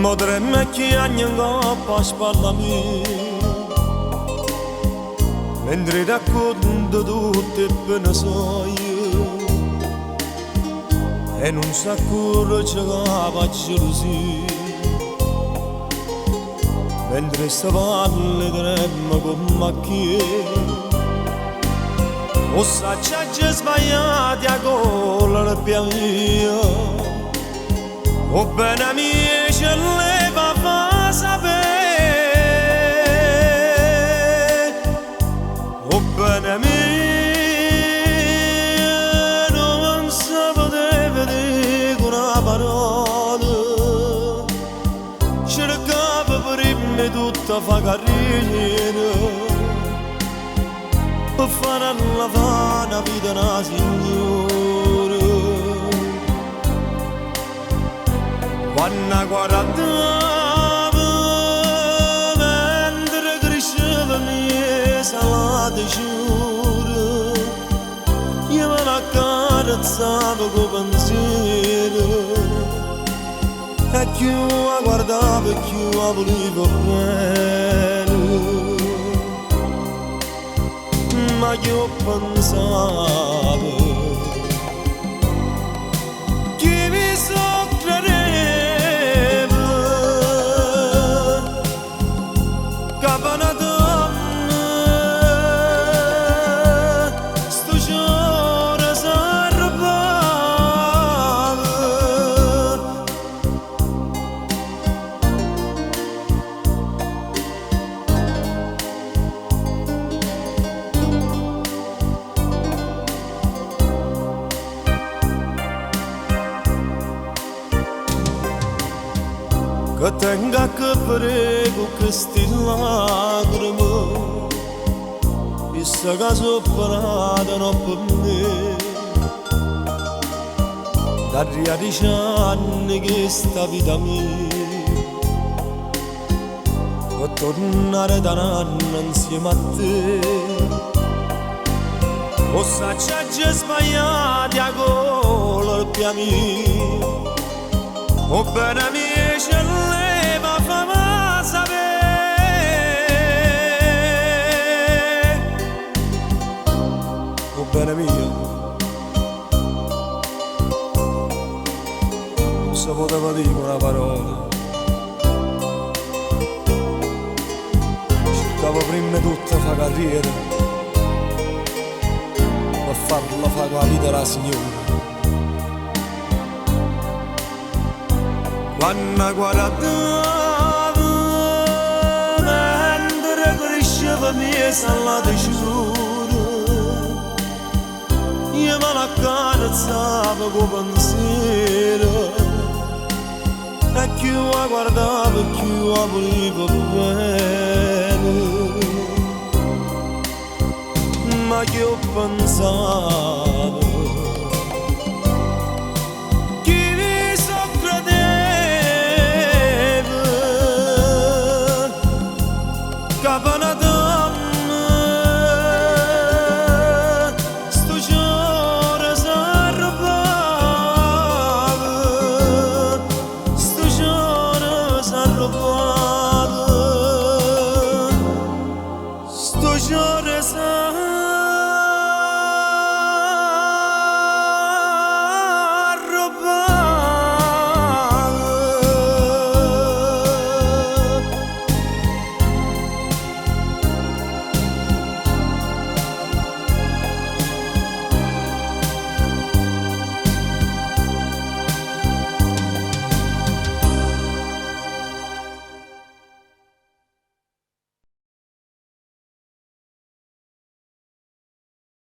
Potremmo chiagnare pace parlami mentre racconto tutte pene soie e non si accorge che la gelosia mentre si parleremo con macchie o s'acciaggia sbagliati a colpa mia o bene mia ce leva fa sapere o bene mia non si poteva dire una parola cercava prima tutta fa carriera per fare alla vana vita una signora quando guardava mentre cresceva mia salata giura io me la carezzavo con pensiero e più la guardavo e più la volevo bene ma io pensavo che mi soffrirebbe che per una donna sto giorno si arrabbiava che tenga che prego queste lacrime chissà che sopranno per me da 10 anni che sta vita mia per tornare da un anno insieme a te o s'acciaggia sbagliati a colpa mia o bene mia ce leva fa sapere o bene mia non si poteva dire una parola cercavo prima tutta fa carriera per farla fa la vita la signora quando guardavo mentre cresceva mia salata giura io me la carezzavo con pensiero e più la guardavo e più la volevo bene ma io pensavo